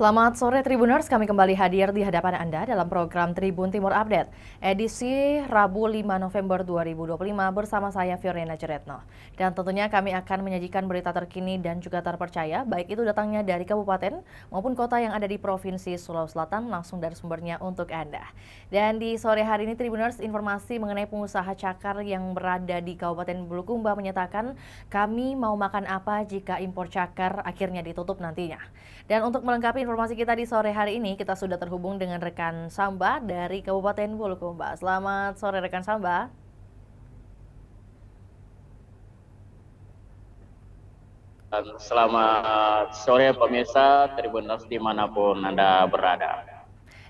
Selamat sore Tribuners, kami kembali hadir di hadapan Anda dalam program Tribun Timur Update, edisi Rabu 5 November 2025 bersama saya Fiorina Ceretno. Dan tentunya kami akan menyajikan berita terkini dan juga terpercaya, baik itu datangnya dari kabupaten maupun kota yang ada di Provinsi Sulawesi Selatan, langsung dari sumbernya untuk Anda. Dan di sore hari ini Tribuners, informasi mengenai pengusaha cakar yang berada di Kabupaten Bulukumba menyatakan kami mau makan apa jika impor cakar akhirnya ditutup nantinya. Dan untuk melengkapi informasi kita di sore hari ini, kita sudah terhubung dengan rekan Samba dari Kabupaten Bulukumba. Selamat sore rekan Samba. Dan selamat sore pemirsa Tribuners dimanapun Anda berada.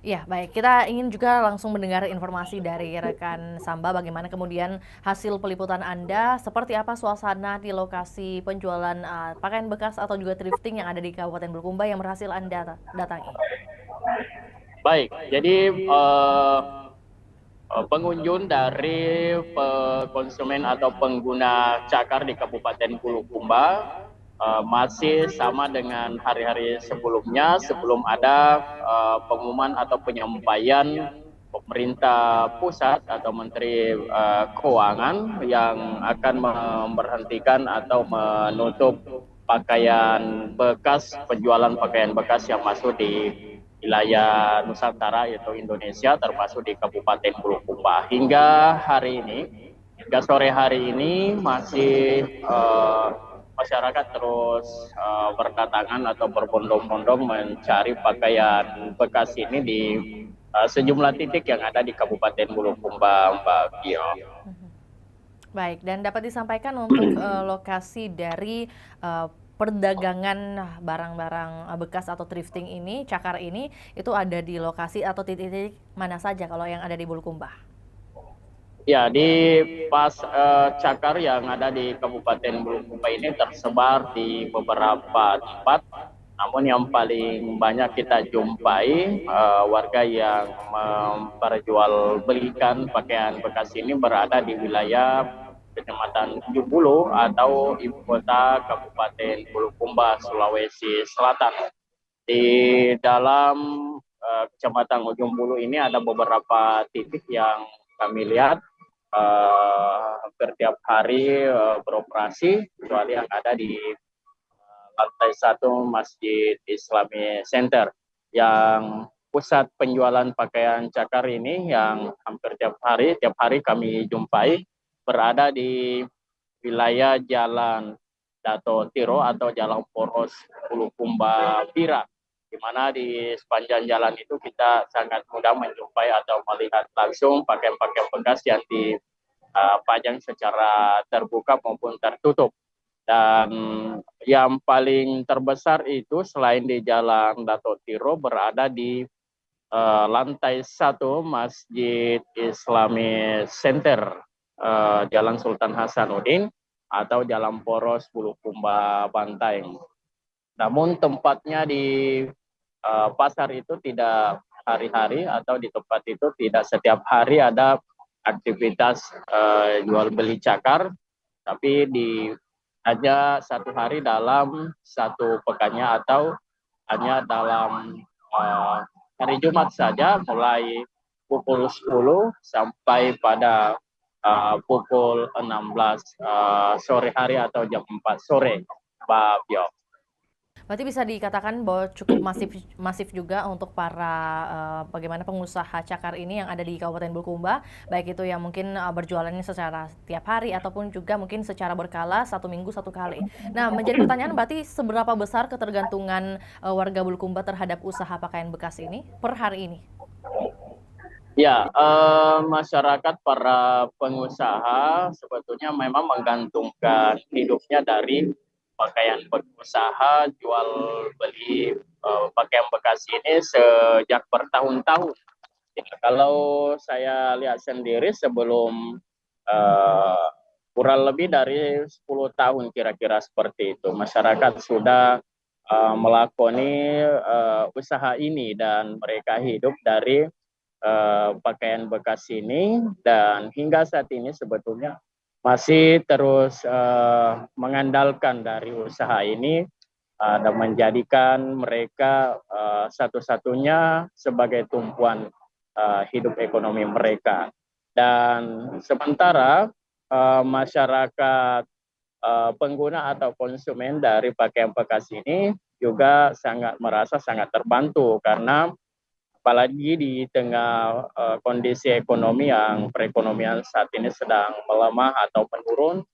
Ya, baik. Kita ingin juga langsung mendengar informasi dari rekan Samba bagaimana kemudian hasil peliputan Anda, seperti apa suasana di lokasi penjualan pakaian bekas atau juga thrifting yang ada di Kabupaten Bulukumba yang berhasil Anda datangi. Baik, jadi pengunjung dari konsumen atau pengguna cakar di Kabupaten Bulukumba masih sama dengan hari-hari sebelumnya, sebelum ada pengumuman atau penyampaian pemerintah pusat atau Menteri Keuangan yang akan memberhentikan atau menutup pakaian bekas, penjualan pakaian bekas yang masuk di wilayah Nusantara yaitu Indonesia, termasuk di Kabupaten Bulukumba. Hingga hari ini, hingga sore hari ini masih masyarakat terus berdatangan atau berbondong-bondong mencari pakaian bekas ini di sejumlah titik yang ada di Kabupaten Bulukumba, Mbak Gio. Baik, dan dapat disampaikan untuk lokasi dari perdagangan barang-barang bekas atau thrifting ini, cakar ini, itu ada di lokasi atau titik-titik mana saja kalau yang ada di Bulukumba? Ya, di pas cakar yang ada di Kabupaten Bulukumba ini tersebar di beberapa tempat. Namun yang paling banyak kita jumpai warga yang memperjualbelikan pakaian bekas ini berada di wilayah Kecamatan Jubulu atau ibu kota Kabupaten Bulukumba, Sulawesi Selatan. Di dalam Kecamatan Ujung Bulu ini ada beberapa titik yang kami lihat hampir tiap hari beroperasi, kecuali yang ada di lantai 1 Masjid Islami Center yang pusat penjualan pakaian cakar ini yang hampir tiap hari kami jumpai berada di wilayah Jalan Dato Tiro atau Jalan Poros Bulukumba Bira, di mana di sepanjang jalan itu kita sangat mudah menjumpai atau melihat langsung pakaian-pakaian bekas yang dipajang secara terbuka maupun tertutup. Dan yang paling terbesar itu selain di Jalan Dato Tiro berada di lantai 1 Masjid Islami Center, Jalan Sultan Hasanuddin atau Jalan Poros Bulukumba Bantaeng. Namun tempatnya di pasar itu tidak hari-hari atau di tempat itu tidak setiap hari ada aktivitas jual beli cakar, tapi hanya satu hari dalam satu pekannya atau hanya dalam hari Jumat saja, mulai pukul 10 sampai pada pukul 16 sore hari atau jam 4 sore, Mbak Bio. Berarti bisa dikatakan bahwa cukup masif juga untuk para bagaimana pengusaha cakar ini yang ada di Kabupaten Bulukumba, baik itu yang mungkin berjualannya secara tiap hari ataupun juga mungkin secara berkala satu minggu satu kali. Nah, menjadi pertanyaan berarti seberapa besar ketergantungan warga Bulukumba terhadap usaha pakaian bekas ini per hari ini? Ya, masyarakat para pengusaha sebetulnya memang menggantungkan hidupnya dari pakaian berusaha jual beli pakaian bekas ini sejak bertahun-tahun. Ya, kalau saya lihat sendiri sebelum uh, kurang lebih dari 10 tahun kira-kira seperti itu, masyarakat sudah melakoni usaha ini dan mereka hidup dari pakaian bekas ini, dan hingga saat ini sebetulnya masih terus mengandalkan dari usaha ini dan menjadikan mereka satu-satunya sebagai tumpuan hidup ekonomi mereka. Dan sementara masyarakat pengguna atau konsumen dari pakaian bekas ini juga merasa sangat terbantu karena apalagi di tengah kondisi ekonomi yang perekonomian saat ini sedang melemah atau menurun,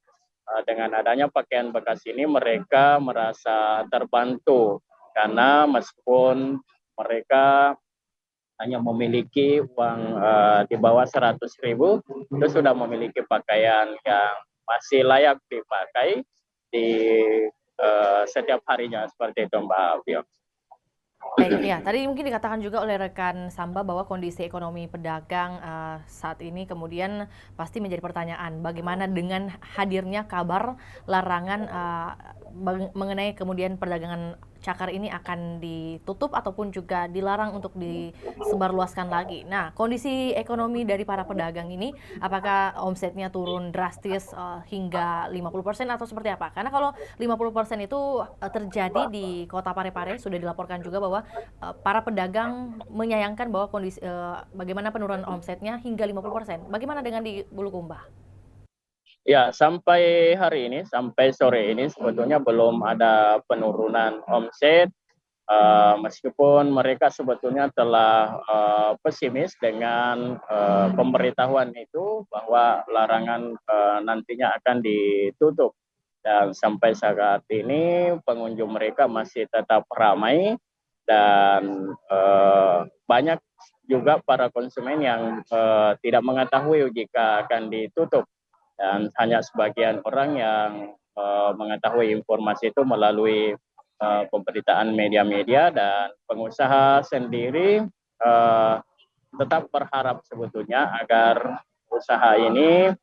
dengan adanya pakaian bekas ini mereka merasa terbantu karena meskipun mereka hanya memiliki uang di bawah 100.000, itu sudah memiliki pakaian yang masih layak dipakai di setiap harinya seperti itu Mbak Vio. Baik, ya tadi mungkin dikatakan juga oleh rekan Samba bahwa kondisi ekonomi pedagang saat ini kemudian pasti menjadi pertanyaan bagaimana dengan hadirnya kabar larangan mengenai kemudian perdagangan cakar ini akan ditutup ataupun juga dilarang untuk disebarluaskan lagi. Nah, kondisi ekonomi dari para pedagang ini apakah omsetnya turun drastis hingga 50% atau seperti apa? Karena kalau 50% itu terjadi di Kota Parepare, sudah dilaporkan juga bahwa para pedagang menyayangkan bahwa kondisi bagaimana penurunan omsetnya hingga 50%. Bagaimana dengan di Bulukumba? Ya, sampai hari ini, sampai sore ini sebetulnya belum ada penurunan omset, meskipun mereka sebetulnya telah pesimis dengan pemberitahuan itu bahwa larangan nantinya akan ditutup. Dan sampai saat ini pengunjung mereka masih tetap ramai dan banyak juga para konsumen yang tidak mengetahui jika akan ditutup. Dan hanya sebagian orang yang mengetahui informasi itu melalui pemberitaan media-media, dan pengusaha sendiri tetap berharap sebetulnya agar usaha ini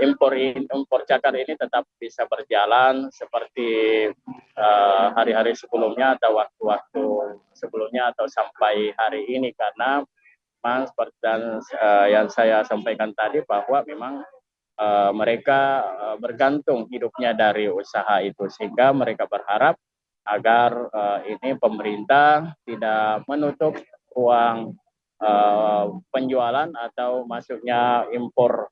impor cakar ini tetap bisa berjalan seperti hari-hari sebelumnya atau waktu-waktu sebelumnya atau sampai hari ini, karena memang seperti yang saya sampaikan tadi bahwa memang mereka bergantung hidupnya dari usaha itu, sehingga mereka berharap agar ini pemerintah tidak menutup ruang penjualan atau masuknya impor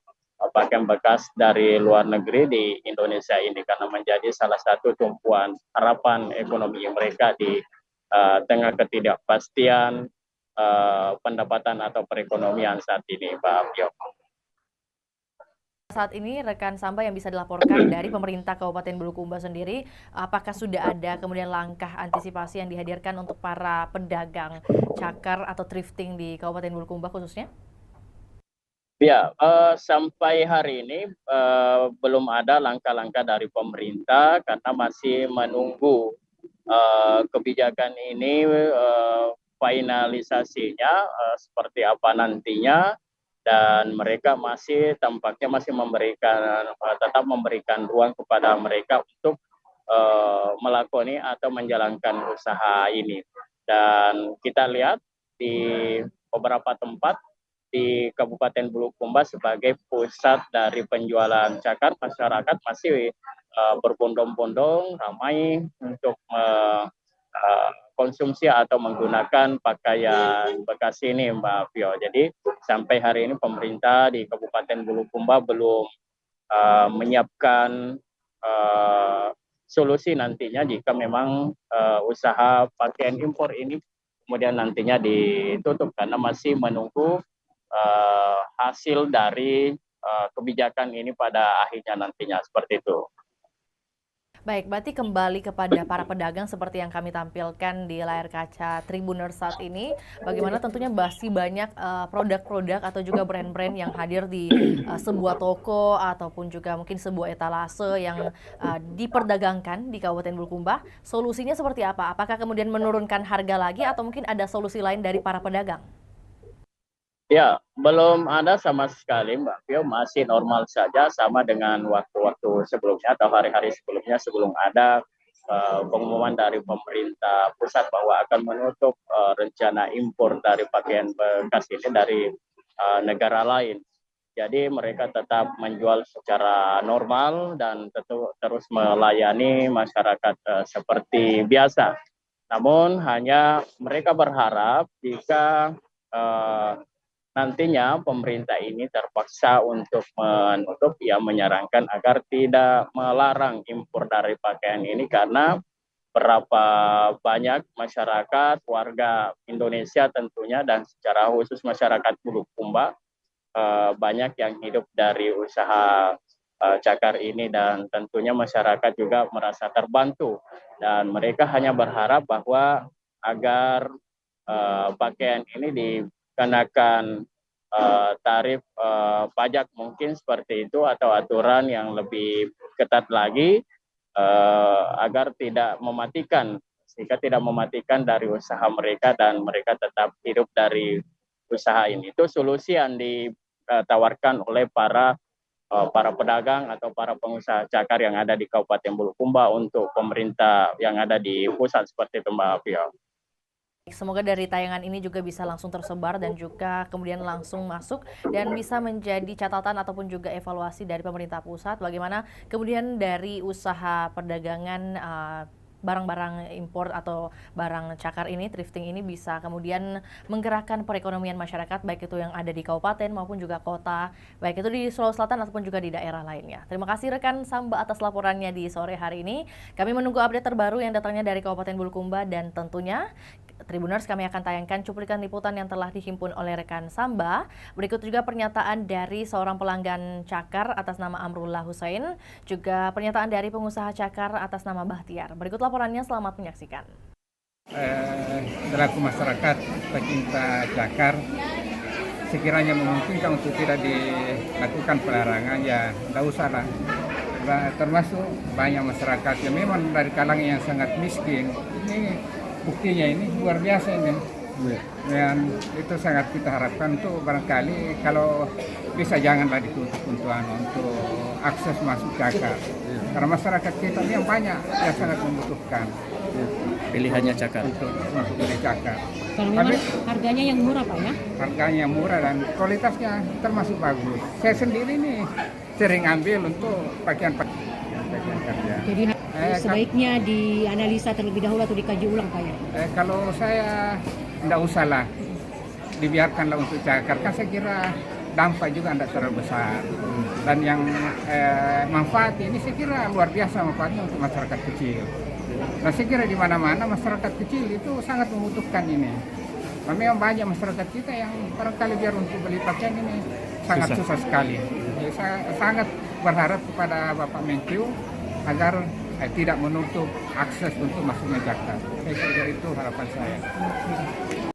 pakaian bekas dari luar negeri di Indonesia ini, karena menjadi salah satu tumpuan harapan ekonomi mereka di tengah ketidakpastian pendapatan atau perekonomian saat ini, Pak Abdio. Saat ini rekan Samba yang bisa dilaporkan dari pemerintah Kabupaten Bulukumba sendiri, apakah sudah ada kemudian langkah antisipasi yang dihadirkan untuk para pedagang cakar atau thrifting di Kabupaten Bulukumba khususnya? Ya, sampai hari ini belum ada langkah-langkah dari pemerintah karena masih menunggu kebijakan ini finalisasinya seperti apa nantinya, dan mereka tampaknya masih tetap memberikan ruang kepada mereka untuk melakoni atau menjalankan usaha ini. Dan kita lihat di beberapa tempat di Kabupaten Bulukumba sebagai pusat dari penjualan cakar, masyarakat masih berbondong-bondong ramai untuk konsumsi atau menggunakan pakaian bekas ini, Mbak Vio. Jadi sampai hari ini pemerintah di Kabupaten Bulukumba belum menyiapkan solusi nantinya jika memang usaha pakaian impor ini kemudian nantinya ditutup, karena masih menunggu hasil dari kebijakan ini pada akhirnya nantinya, seperti itu. Baik, berarti kembali kepada para pedagang seperti yang kami tampilkan di layar kaca Tribuners saat ini, bagaimana tentunya masih banyak produk-produk atau juga brand-brand yang hadir di sebuah toko ataupun juga mungkin sebuah etalase yang diperdagangkan di Kabupaten Bulukumba. Solusinya seperti apa? Apakah kemudian menurunkan harga lagi atau mungkin ada solusi lain dari para pedagang? Ya, belum ada sama sekali Mbak Pio, masih normal saja sama dengan waktu-waktu sebelumnya atau hari-hari sebelumnya sebelum ada pengumuman dari pemerintah pusat bahwa akan menutup rencana impor dari pakaian bekas ini dari negara lain. Jadi mereka tetap menjual secara normal dan terus melayani masyarakat seperti biasa. Namun hanya mereka berharap jika nantinya pemerintah ini terpaksa untuk menutup, ya menyarankan agar tidak melarang impor dari pakaian ini karena berapa banyak masyarakat warga Indonesia tentunya dan secara khusus masyarakat Bulukumba banyak yang hidup dari usaha cakar ini dan tentunya masyarakat juga merasa terbantu dan mereka hanya berharap bahwa agar pakaian ini dikenakan tarif pajak mungkin seperti itu atau aturan yang lebih ketat lagi agar tidak mematikan, sehingga tidak mematikan dari usaha mereka dan mereka tetap hidup dari usaha ini. Itu solusi yang ditawarkan oleh para pedagang atau para pengusaha cakar yang ada di Kabupaten Bulukumba untuk pemerintah yang ada di pusat seperti itu, Mbak Pio. Semoga dari tayangan ini juga bisa langsung tersebar dan juga kemudian langsung masuk dan bisa menjadi catatan ataupun juga evaluasi dari pemerintah pusat bagaimana kemudian dari usaha perdagangan barang-barang impor atau barang cakar ini, thrifting ini bisa kemudian menggerakkan perekonomian masyarakat baik itu yang ada di kabupaten maupun juga kota, baik itu di Sulawesi Selatan ataupun juga di daerah lainnya. Terima kasih rekan Samba atas laporannya di sore hari ini. Kami menunggu update terbaru yang datangnya dari Kabupaten Bulukumba dan tentunya Tribuners kami akan tayangkan cuplikan liputan yang telah dihimpun oleh rekan Samba. Berikut juga pernyataan dari seorang pelanggan cakar atas nama Amrullah Hussein, juga pernyataan dari pengusaha cakar atas nama Bahtiar. Berikut laporannya, selamat menyaksikan. Selaku masyarakat pecinta cakar, sekiranya memungkinkan untuk tidak dilakukan pelarangan, ya tidak usah lah. Termasuk banyak masyarakat yang memang dari kalangan yang sangat miskin. Ini buktinya ini luar biasa ini. Dan itu sangat kita harapkan untuk barangkali kalau bisa janganlah ditutup untuk akses masuk cakar. Karena masyarakat kita ini yang banyak yang sangat membutuhkan pilihannya cakar untuk beli cakar. Kalau memang harganya yang murah Pak ya? Harganya yang murah dan kualitasnya termasuk bagus. Saya sendiri nih sering ambil untuk pakaian kerja. Jadi sebaiknya dianalisa terlebih dahulu atau dikaji ulang Pak ya? Kalau saya tidak usahlah, dibiarkanlah untuk cakar. Kan saya kira dampak juga tidak terlalu besar. Dan yang manfaat ini saya kira luar biasa manfaatnya untuk masyarakat kecil. Dan saya kira di mana-mana masyarakat kecil itu sangat membutuhkan ini. Dan memang banyak masyarakat kita yang barangkali biar untuk beli pakaian ini sangat susah sekali. Jadi saya sangat berharap kepada Bapak Menkyu agar tidak menutup akses untuk masuknya cakar. Saya kira itu harapan saya.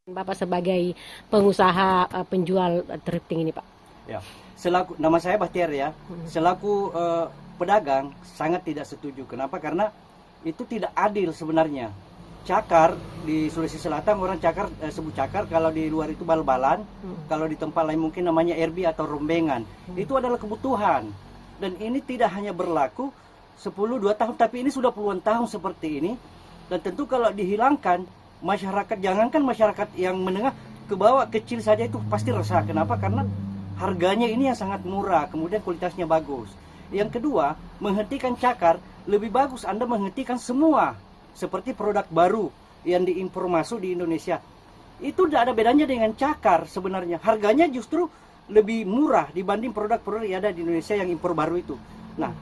Bapak sebagai pengusaha penjual thrifting ini Pak. ya. Nama saya Bahtiar ya. Selaku pedagang sangat tidak setuju. Kenapa? Karena itu tidak adil sebenarnya. Cakar di Sulawesi Selatan orang cakar sebut cakar, kalau di luar itu bal-balan, kalau di tempat lain mungkin namanya erbi atau rombengan. Itu adalah kebutuhan. Dan ini tidak hanya berlaku 10-2 tahun, tapi ini sudah puluhan tahun seperti ini. Dan tentu kalau dihilangkan, masyarakat, jangankan masyarakat yang menengah, ke bawah kecil saja itu pasti resah. Kenapa? Karena harganya ini yang sangat murah, kemudian kualitasnya bagus. Yang kedua, menghentikan cakar, lebih bagus Anda menghentikan semua. Seperti produk baru yang diimpor masuk di Indonesia. Itu tidak ada bedanya dengan cakar sebenarnya. Harganya justru lebih murah dibanding produk-produk yang ada di Indonesia yang impor baru itu. Nah,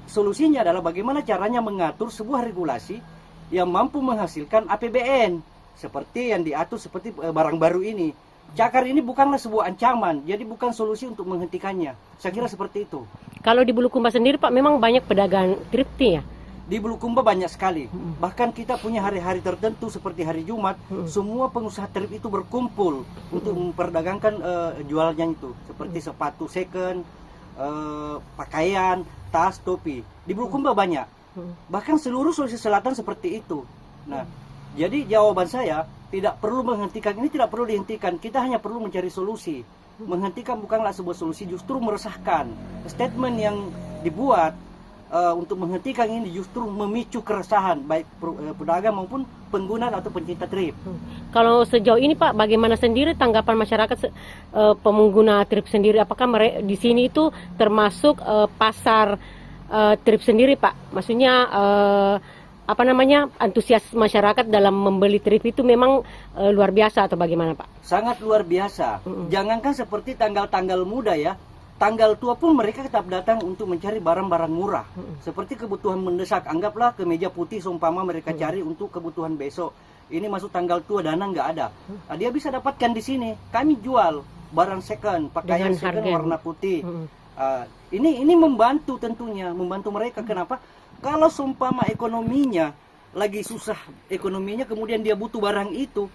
solusinya adalah bagaimana caranya mengatur sebuah regulasi yang mampu menghasilkan APBN seperti yang diatur seperti barang baru ini. Cakar ini bukanlah sebuah ancaman, jadi bukan solusi untuk menghentikannya. Saya kira seperti itu. Kalau di Bulukumba sendiri Pak, memang banyak pedagang thrifting ya? Di Bulukumba banyak sekali. Bahkan kita punya hari-hari tertentu seperti hari Jumat, semua pengusaha thrift itu berkumpul untuk memperdagangkan jualnya itu, seperti sepatu second, pakaian, tas, topi. Di Bulukumba banyak. Bahkan seluruh Sulawesi Selatan seperti itu. Nah, jadi jawaban saya, tidak perlu menghentikan ini, tidak perlu dihentikan. Kita hanya perlu mencari solusi. Menghentikan bukanlah sebuah solusi, justru meresahkan. Statement yang dibuat untuk menghentikan ini justru memicu keresahan baik pedagang maupun pengguna atau pencinta trip. Kalau sejauh ini Pak, bagaimana sendiri tanggapan masyarakat pengguna trip sendiri? Apakah di sini itu termasuk pasar trip sendiri Pak? Maksudnya antusias masyarakat dalam membeli trip itu memang luar biasa atau bagaimana Pak? Sangat luar biasa. Jangankan seperti tanggal-tanggal muda ya, tanggal tua pun mereka tetap datang untuk mencari barang-barang murah. Seperti kebutuhan mendesak, anggaplah kemeja putih seumpama mereka cari untuk kebutuhan besok. Ini masuk tanggal tua, dana nggak ada. Nah, dia bisa dapatkan di sini. Kami jual barang second, pakaian second warna putih. Ini membantu tentunya, membantu mereka. Kenapa? Kalau seumpama ekonominya lagi susah ekonominya, kemudian dia butuh barang itu,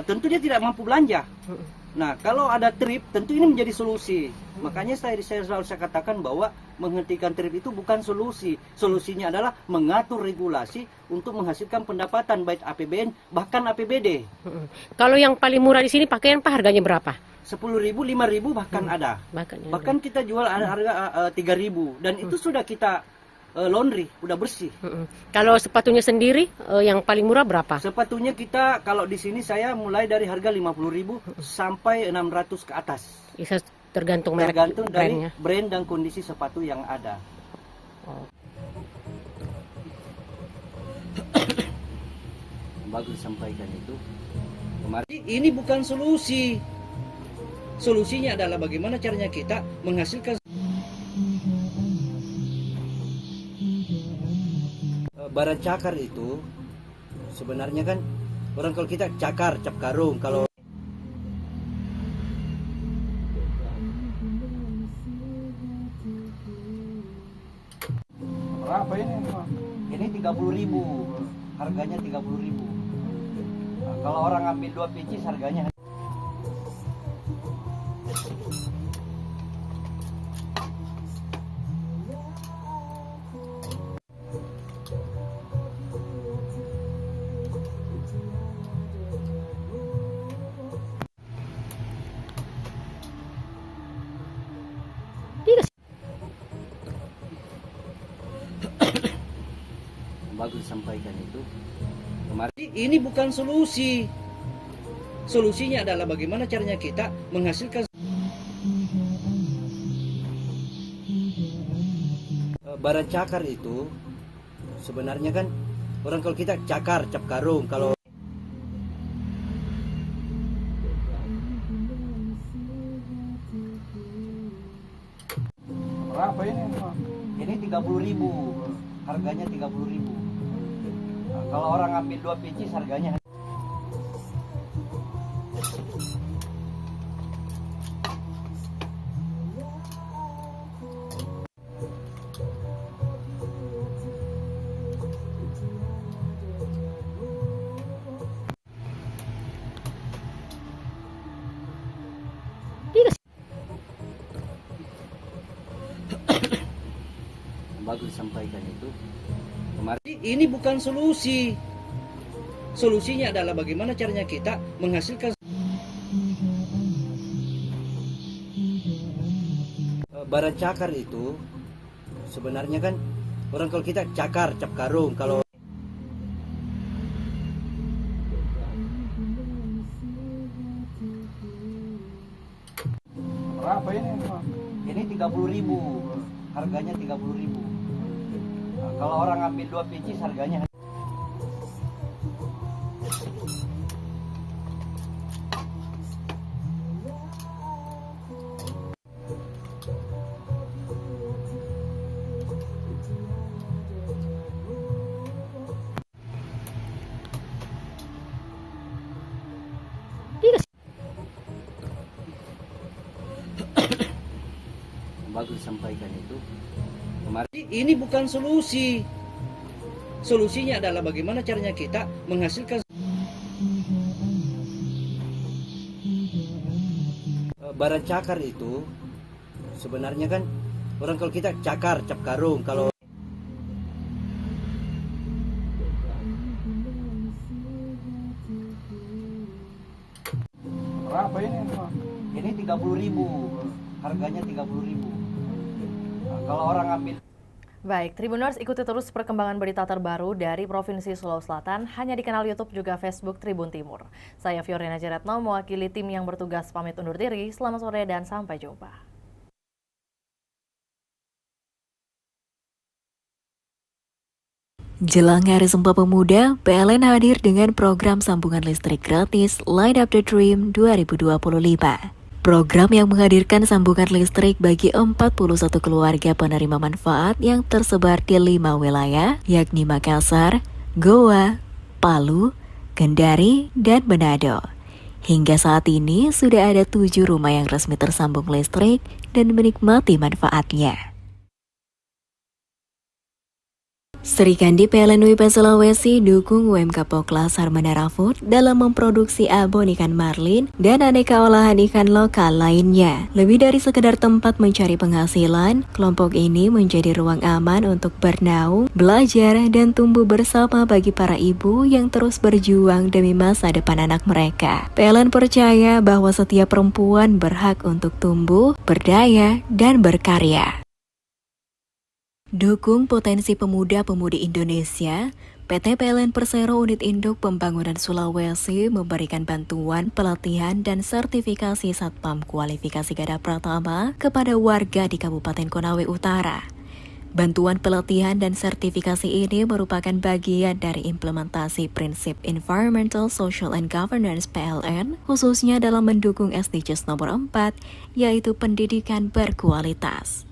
tentu dia tidak mampu belanja. Nah, kalau ada trip, tentu ini menjadi solusi. Makanya saya selalu katakan bahwa menghentikan trip itu bukan solusi. Solusinya adalah mengatur regulasi untuk menghasilkan pendapatan baik APBN bahkan APBD. Kalau yang paling murah di sini pakaian Pak, harganya berapa? 10.000, 5.000 bahkan ada. Bahkan kita jual harga 3.000 dan itu sudah kita laundry, udah bersih. Kalau sepatunya sendiri yang paling murah berapa? Sepatunya kita kalau di sini saya mulai dari harga 50.000 sampai 600 ke atas. Bisa tergantung merek, tergantung dari brandnya, brand dan kondisi sepatu yang ada. Bagus sampaikan itu. Kemarin ini bukan solusi. Solusinya adalah bagaimana caranya kita menghasilkan barang cakar itu sebenarnya kan orang kalau kita cakar cap karung, kalau Berapa ini? ini 30.000, harganya 30.000. Nah, kalau orang ambil 2 pieces harganya bagus sampaikan itu. Kemarin ini bukan solusi. Solusinya adalah bagaimana caranya kita menghasilkan barang cakar itu sebenarnya kan orang kalau kita cakar cap karung, kalau Berapa ini? ini 30.000, harganya 30.000. Nah, kalau orang ambil 2 pieces harganya bagus sampaikan itu. Kemarin ini bukan solusi. Solusinya adalah bagaimana caranya kita menghasilkan barang cakar itu sebenarnya kan orang kalau kita cakar cap karung, kalau Berapa ini? ini 30.000, harganya 30.000. Nah, kalau orang ambil 2 pieces harganya bagus sampaikan itu. Kemarin ini bukan solusi. Solusinya adalah bagaimana caranya kita menghasilkan barang cakar itu sebenarnya kan orang kalau kita cakar cap karung, kalau Berapa ini? ini 30.000, harganya 30.000. Nah, kalau orang ambil Baik, Tribuners ikuti terus perkembangan berita terbaru dari Provinsi Sulawesi Selatan hanya di kanal YouTube juga Facebook Tribun Timur. Saya Fiorina Jaretno mewakili tim yang bertugas pamit undur diri. Selamat sore dan sampai jumpa. Jelang Hari Sumpah Pemuda, PLN hadir dengan program sambungan listrik gratis Light Up the Dream 2025. Program yang menghadirkan sambungan listrik bagi 41 keluarga penerima manfaat yang tersebar di 5 wilayah, yakni Makassar, Goa, Palu, Kendari, dan Manado. Hingga saat ini sudah ada 7 rumah yang resmi tersambung listrik dan menikmati manfaatnya. Serikandi PLN WIPA Sulawesi dukung UMK Poklas Harmandara Food dalam memproduksi abon ikan marlin dan aneka olahan ikan lokal lainnya. Lebih dari sekedar tempat mencari penghasilan, kelompok ini menjadi ruang aman untuk bernaung, belajar, dan tumbuh bersama bagi para ibu yang terus berjuang demi masa depan anak mereka. PLN percaya bahwa setiap perempuan berhak untuk tumbuh, berdaya, dan berkarya. Dukung potensi pemuda-pemudi Indonesia, PT PLN Persero Unit Induk Pembangunan Sulawesi memberikan bantuan pelatihan dan sertifikasi Satpam Kualifikasi Garda Pratama kepada warga di Kabupaten Konawe Utara. Bantuan pelatihan dan sertifikasi ini merupakan bagian dari implementasi prinsip Environmental, Social, and Governance PLN, khususnya dalam mendukung SDGs nomor 4, yaitu pendidikan berkualitas.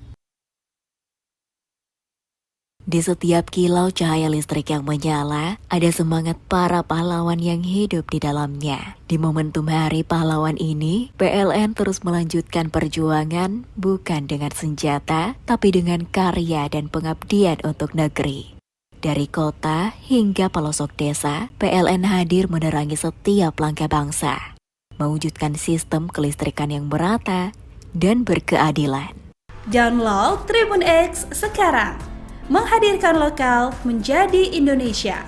Di setiap kilau cahaya listrik yang menyala, ada semangat para pahlawan yang hidup di dalamnya. Di momentum Hari Pahlawan ini, PLN terus melanjutkan perjuangan bukan dengan senjata, tapi dengan karya dan pengabdian untuk negeri. Dari kota hingga pelosok desa, PLN hadir menerangi setiap langkah bangsa, mewujudkan sistem kelistrikan yang merata dan berkeadilan. Download Tribun X sekarang. Menghadirkan lokal menjadi Indonesia.